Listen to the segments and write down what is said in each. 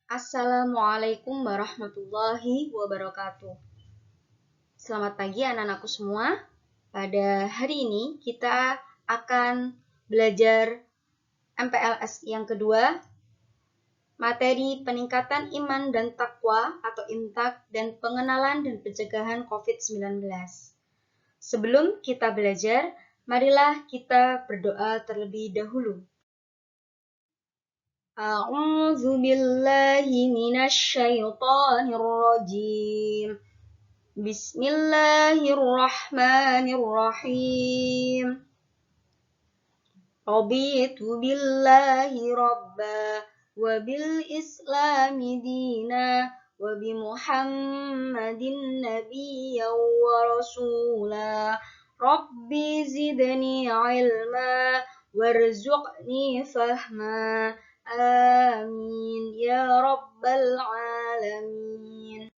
Assalamualaikum warahmatullahi wabarakatuh. Selamat pagi anak-anakku semua. Pada hari ini kita akan belajar MPLS yang kedua, materi peningkatan iman dan takwa atau IMTAK dan pengenalan dan pencegahan COVID-19. Sebelum kita belajar, marilah kita berdoa terlebih dahulu. A'udzu billahi minasy syaithanir rajim. Bismillahirrahmanirrahim. Raditu billahi rabba wa bil islami dina wa bi Muhammadin nabiyyan wa rasula. Rabbi zidni ilma warzuqni fahma. Amin ya rabbal alamin.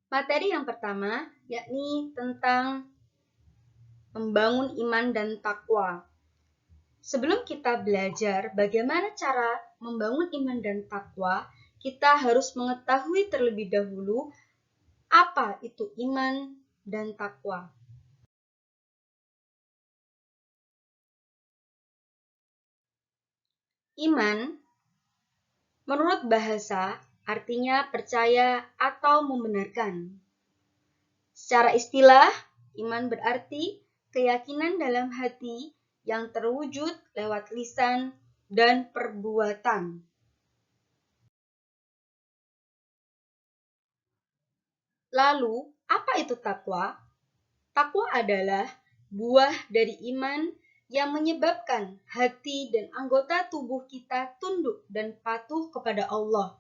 Materi yang pertama yakni tentang membangun iman dan takwa. Sebelum kita belajar bagaimana cara membangun iman dan takwa, kita harus mengetahui terlebih dahulu apa itu iman dan takwa. Iman, menurut bahasa, artinya percaya atau membenarkan. Secara istilah, iman berarti keyakinan dalam hati yang terwujud lewat lisan dan perbuatan. Lalu, apa itu takwa? Takwa adalah buah dari iman yang menyebabkan hati dan anggota tubuh kita tunduk dan patuh kepada Allah.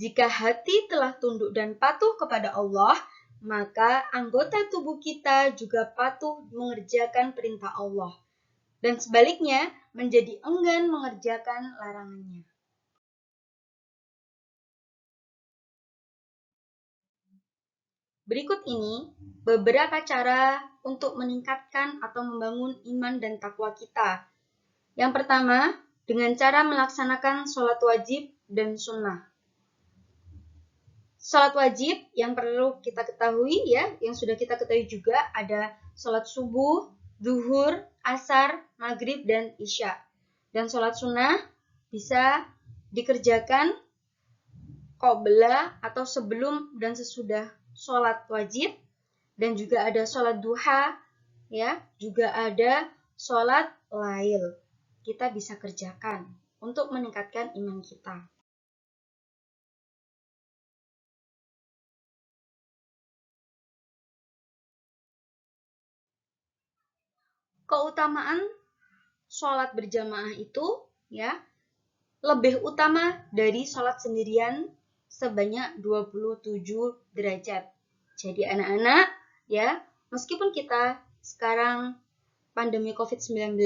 Jika hati telah tunduk dan patuh kepada Allah, maka anggota tubuh kita juga patuh mengerjakan perintah Allah. Dan sebaliknya, menjadi enggan mengerjakan larangannya. Berikut ini beberapa cara untuk meningkatkan atau membangun iman dan takwa kita. Yang pertama, dengan cara melaksanakan sholat wajib dan sunnah. Sholat wajib yang perlu kita ketahui ya, yang sudah kita ketahui juga ada sholat subuh, zuhur, asar, maghrib, dan isya. Dan sholat sunnah bisa dikerjakan qabla atau sebelum dan sesudah sholat wajib. Dan juga ada sholat duha, ya, juga ada sholat lail. Kita bisa kerjakan untuk meningkatkan iman kita. Keutamaan sholat berjamaah itu ya lebih utama dari sholat sendirian sebanyak 27 derajat. Jadi anak-anak ya, meskipun kita sekarang pandemi COVID-19,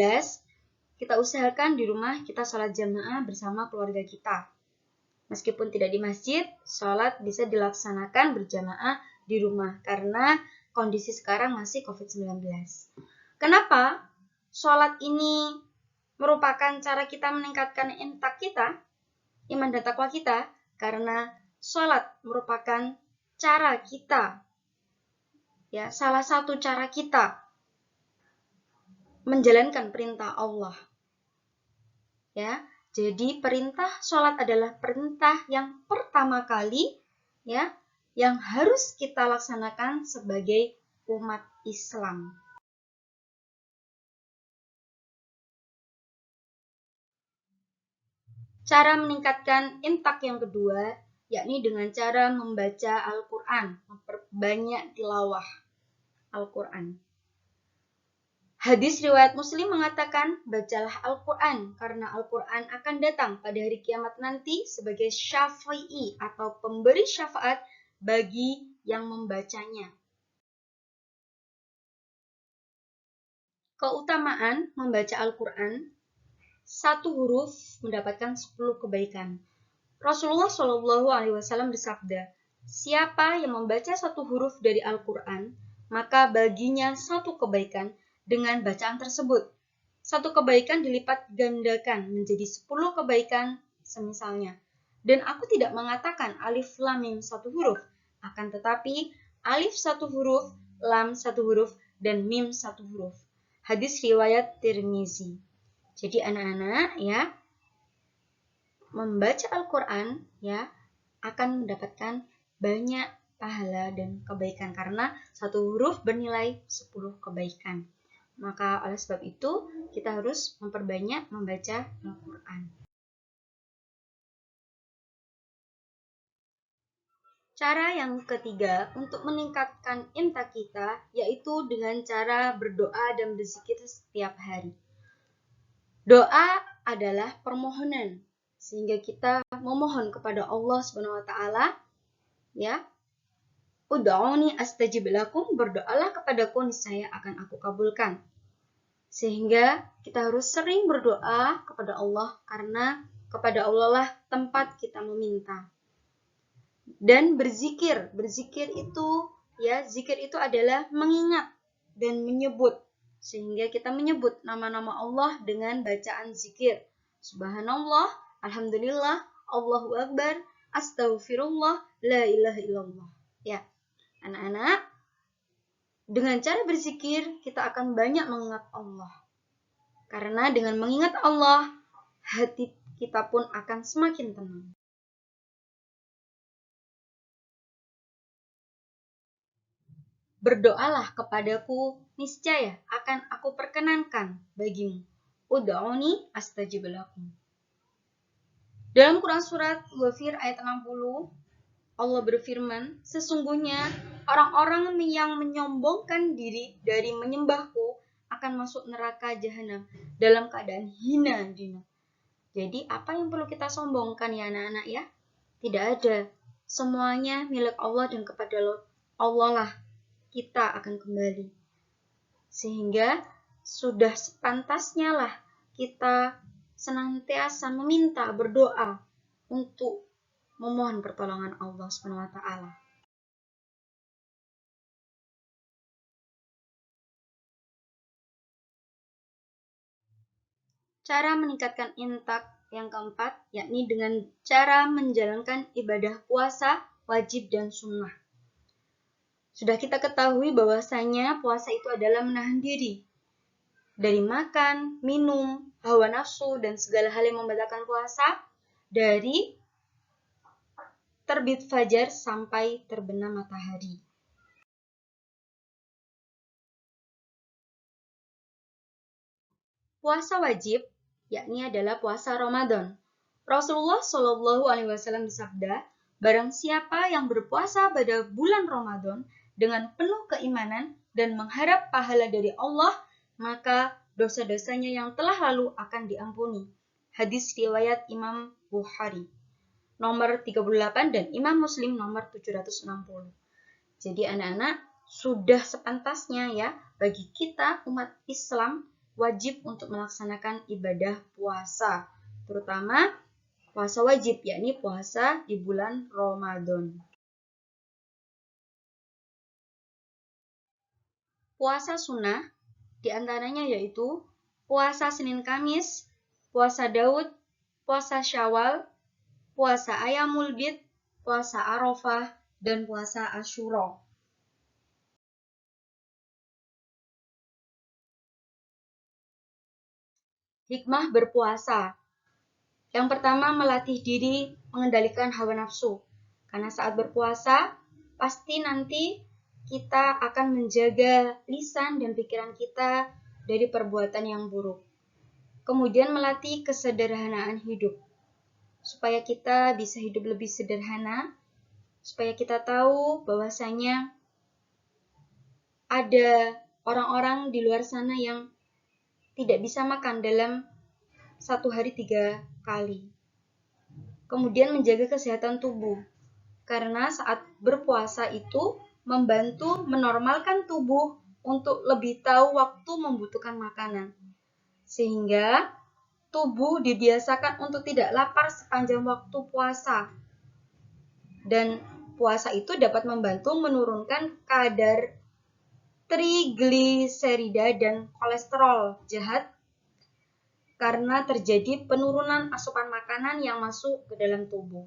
kita usahakan di rumah kita sholat jamaah bersama keluarga kita. Meskipun tidak di masjid, sholat bisa dilaksanakan berjamaah di rumah karena kondisi sekarang masih COVID-19. Kenapa sholat ini merupakan cara kita meningkatkan iman dan takwa kita? Karena sholat merupakan cara kita, ya, salah satu cara kita menjalankan perintah Allah. Ya, jadi perintah sholat adalah perintah yang pertama kali, ya, yang harus kita laksanakan sebagai umat Islam. Cara meningkatkan intak yang kedua, yakni dengan cara membaca Al-Quran, memperbanyak tilawah Al-Quran. Hadis riwayat Muslim mengatakan, bacalah Al-Quran, karena Al-Quran akan datang pada hari kiamat nanti sebagai syafi'i atau pemberi syafaat bagi yang membacanya. Keutamaan membaca Al-Quran, satu huruf mendapatkan 10 kebaikan. Rasulullah Shallallahu Alaihi Wasallam bersabda, siapa yang membaca satu huruf dari Al-Quran, maka baginya satu kebaikan dengan bacaan tersebut. Satu kebaikan dilipat gandakan menjadi 10 kebaikan semisalnya. Dan aku tidak mengatakan alif lam mim satu huruf, akan tetapi alif satu huruf, lam satu huruf, dan mim satu huruf. Hadis riwayat Tirmizi. Jadi anak-anak ya, membaca Al-Quran ya akan mendapatkan banyak pahala dan kebaikan karena satu huruf bernilai 10 kebaikan. Maka oleh sebab itu kita harus memperbanyak membaca Al-Quran. Cara yang ketiga untuk meningkatkan intak kita yaitu dengan cara berdoa dan berzikir setiap hari. Doa adalah permohonan, sehingga kita memohon kepada Allah Subhanahu wa taala, ya. Ud'uni astajib lakum, berdoalah kepadaku niscaya akan aku kabulkan. Sehingga kita harus sering berdoa kepada Allah karena kepada Allah lah tempat kita meminta. Dan berzikir. Berzikir itu ya, zikir itu adalah mengingat dan menyebut. Sehingga kita menyebut nama-nama Allah dengan bacaan zikir. Subhanallah, alhamdulillah, Allahu akbar, astaghfirullah, la ilaha illallah. Ya, anak-anak, dengan cara berzikir kita akan banyak mengingat Allah. Karena dengan mengingat Allah, hati kita pun akan semakin tenang. Berdoalah kepadaku, niscaya akan aku perkenankan bagimu. Ud'uni astajib lakum. Dalam Quran surat Ghafir ayat 60, Allah berfirman, sesungguhnya orang-orang yang menyombongkan diri dari menyembahku akan masuk neraka jahanam dalam keadaan hina dina. Jadi apa yang perlu kita sombongkan ya anak-anak ya? Tidak ada. Semuanya milik Allah dan kepada Allah lah kita akan kembali. Sehingga sudah sepantasnya lah kita senantiasa meminta, berdoa untuk memohon pertolongan Allah SWT. Cara meningkatkan infak yang keempat, yakni dengan cara menjalankan ibadah puasa, wajib dan sunnah. Sudah kita ketahui bahwasanya puasa itu adalah menahan diri dari makan, minum, hawa nafsu, dan segala hal yang membatalkan puasa dari terbit fajar sampai terbenam matahari. Puasa wajib, yakni adalah puasa Ramadan. Rasulullah Shallallahu Alaihi Wasallam bersabda, barang siapa yang berpuasa pada bulan Ramadan dengan penuh keimanan dan mengharap pahala dari Allah, maka dosa-dosanya yang telah lalu akan diampuni. Hadis riwayat Imam Bukhari nomor 38 dan Imam Muslim nomor 760. Jadi anak-anak, sudah sepantasnya ya bagi kita umat Islam wajib untuk melaksanakan ibadah puasa, terutama puasa wajib, yakni puasa di bulan Ramadan. Puasa sunnah diantaranya yaitu puasa Senin Kamis, puasa Daud, puasa Syawal, puasa Ayamul Bid, puasa Arafah, dan puasa Asyura. Hikmah berpuasa. Yang pertama, melatih diri mengendalikan hawa nafsu. Karena saat berpuasa, pasti nanti kita akan menjaga lisan dan pikiran kita dari perbuatan yang buruk. Kemudian melatih kesederhanaan hidup. Supaya kita bisa hidup lebih sederhana, supaya kita tahu bahwasanya ada orang-orang di luar sana yang tidak bisa makan dalam satu hari 3 kali. Kemudian menjaga kesehatan tubuh. Karena saat berpuasa itu membantu menormalkan tubuh untuk lebih tahu waktu membutuhkan makanan. Sehingga tubuh dibiasakan untuk tidak lapar sepanjang waktu puasa. Dan puasa itu dapat membantu menurunkan kadar trigliserida dan kolesterol jahat karena terjadi penurunan asupan makanan yang masuk ke dalam tubuh.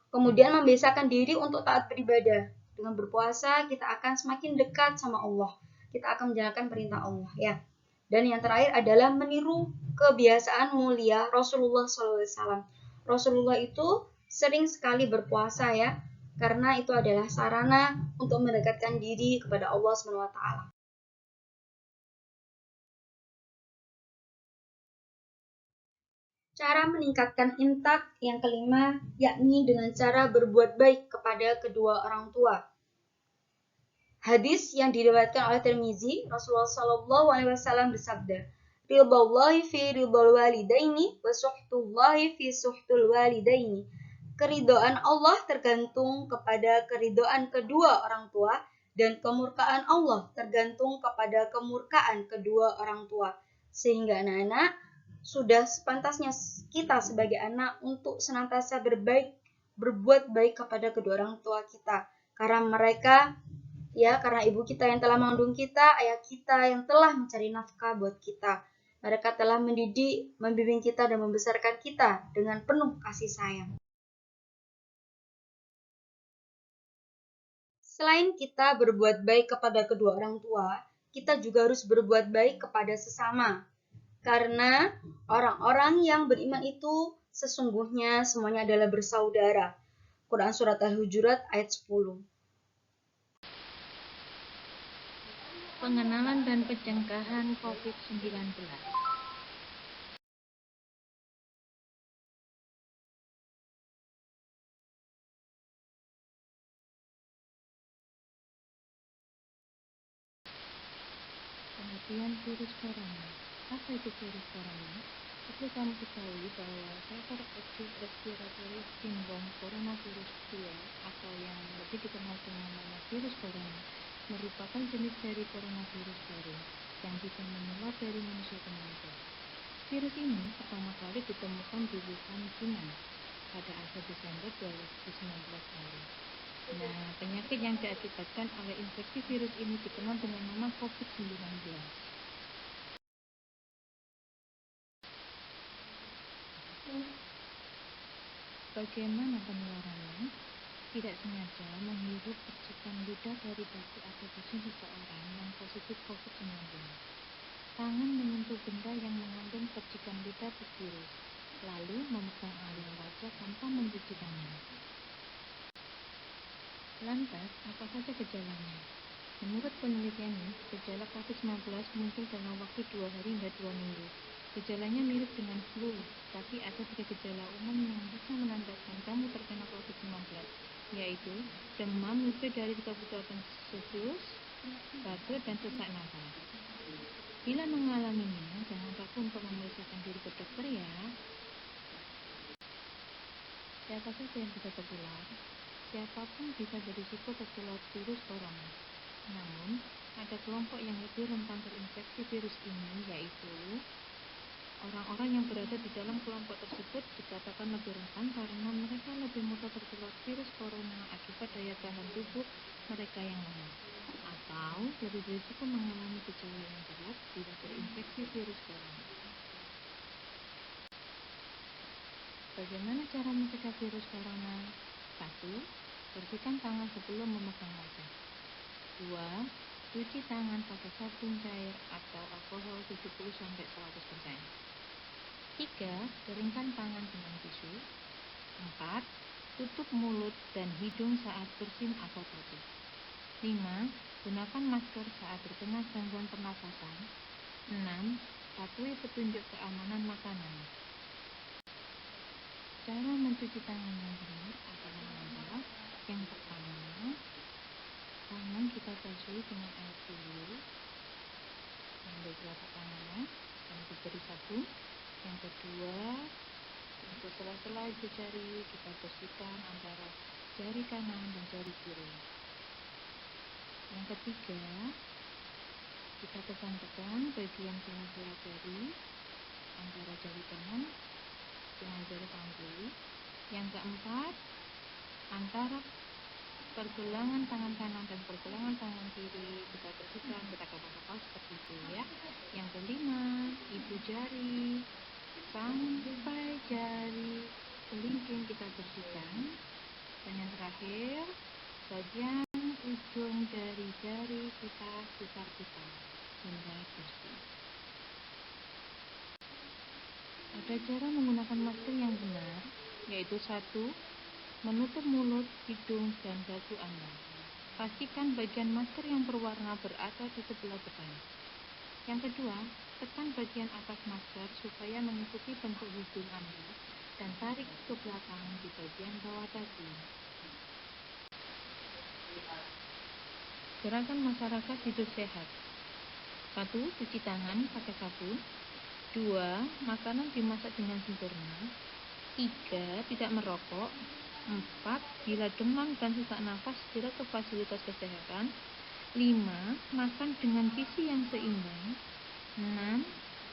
Kemudian membiasakan diri untuk taat beribadah. Dengan berpuasa kita akan semakin dekat sama Allah. Kita akan menjalankan perintah Allah ya. Dan yang terakhir adalah meniru kebiasaan mulia Rasulullah SAW. Rasulullah itu sering sekali berpuasa ya, karena itu adalah sarana untuk mendekatkan diri kepada Allah SWT. Cara meningkatkan infak yang kelima, yakni dengan cara berbuat baik kepada kedua orang tua. Hadis yang diriwayatkan oleh Tirmizi, Rasulullah SAW bersabda, ridhallahi fi ridhal walidaini wa suhtullahi fi suhtul walidaini. Keridhaan Allah tergantung kepada keridhaan kedua orang tua dan kemurkaan Allah tergantung kepada kemurkaan kedua orang tua. Sehingga anak-anak sudah sepantasnya kita sebagai anak untuk senantiasa berbuat baik kepada kedua orang tua kita. Karena mereka, karena ibu kita yang telah mengandung kita, ayah kita yang telah mencari nafkah buat kita. Mereka telah mendidik, membimbing kita, dan membesarkan kita dengan penuh kasih sayang. Selain kita berbuat baik kepada kedua orang tua, kita juga harus berbuat baik kepada sesama. Karena orang-orang yang beriman itu sesungguhnya semuanya adalah bersaudara. Quran Surat Al-Hujurat ayat 10. Pengenalan dan pencegahan COVID-19. Pengertian virus corona. Apa itu virus corona? Perlu kamu ketahui bahwa cacar acute respiratory syndrome coronavirus 2 atau yang lebih dikenal dengan nama virus corona merupakan jenis dari coronavirus baru yang bisa menular dari manusia ke manusia. Virus ini pertama kali ditemukan di Wuhan, China pada akhir Desember 2019 lalu. Nah, penyakit yang diakibatkan oleh infeksi virus ini dikenal dengan nama COVID-19. Bagaimana penularannya? Tidak sengaja menghirup percikan lidah dari baku atau bersin seseorang yang positif COVID-19. Tangan menyentuh benda yang mengandung percikan lidah virus, lalu memegang area wajah tanpa mencuci tangan. Lantas, apa saja gejalanya? Menurut penelitian ini, gejala COVID-19 muncul dalam waktu 2 hari hingga 2 minggu. Gejalanya mirip dengan flu, tapi ada 3 gejala umum yang bisa menandakan kamu terkena COVID-19, yaitu demam lebih dari 38 Celcius, batuk, dan sesak nafas. Bila mengalaminya, jangan ragu untuk memeriksakan diri ke dokter ya. Siapa saja yang bisa tertular? Siapapun bisa berisiko tertular virus corona. Namun, ada kelompok yang lebih rentan terinfeksi virus ini, yaitu orang-orang yang berada di dalam kelompok tersebut dikatakan lebih rentan karena mereka lebih mudah tertular virus corona akibat daya tahan tubuh mereka yang lemah, atau lebih berisiko mengalami gejala yang berat bila terinfeksi virus corona. Bagaimana cara mencegah virus corona? 1. Bersihkan tangan sebelum memegang wajah. 2. Cuci tangan pakai sabun cair atau alkohol 70-100%. 3. Keringkan tangan dengan tisu. 4. Tutup mulut dan hidung saat bersin atau batuk. 5. Gunakan masker saat terkena gangguan pernafasan. 6. Patuhi petunjuk keamanan makanan. Cara mencuci tangan yang benar adalah yang pertama, tangan kita basuh dengan air dulu, ambil telapak tangannya dan diberi sabun. Yang kedua, untuk sela-sela jari kita bersihkan antara jari kanan dan jari kiri. Yang ketiga, kita tekan-tekan bagian sela-sela jari antara jari kanan dengan jari tangan kiri. Yang keempat, antara pergelangan tangan kanan dan pergelangan tangan kiri kita bersihkan, kita kapal-kapal seperti itu ya. Yang kelima, ibu jari sampai jari kelingking kita bersihkan. Dan yang terakhir, bagian ujung dari jari kita putar-putar hingga bersih. Ada cara menggunakan masker yang benar, yaitu 1. Menutup mulut, hidung, dan dagu Anda. Pastikan bagian masker yang berwarna berada di sebelah depan. Yang kedua, tekan bagian atas masker supaya mengikuti bentuk hidung Anda dan tarik ke belakang di bagian bawah dagu. Gerakan masyarakat hidup sehat. 1. Cuci tangan pakai sabun. 2. Makanan dimasak dengan sempurna. 3. Tidak merokok. 4. Bila demam dan sesak nafas, segera ke fasilitas kesehatan. 5. Makan dengan gizi yang seimbang. 6.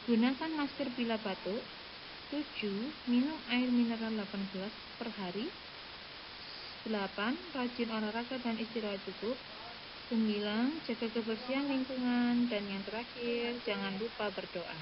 Gunakan masker bila batuk. 7. Minum air mineral 8 gelas per hari. 8. Rajin olahraga dan istirahat cukup. 9. Jaga kebersihan lingkungan. Dan yang terakhir, jangan lupa berdoa.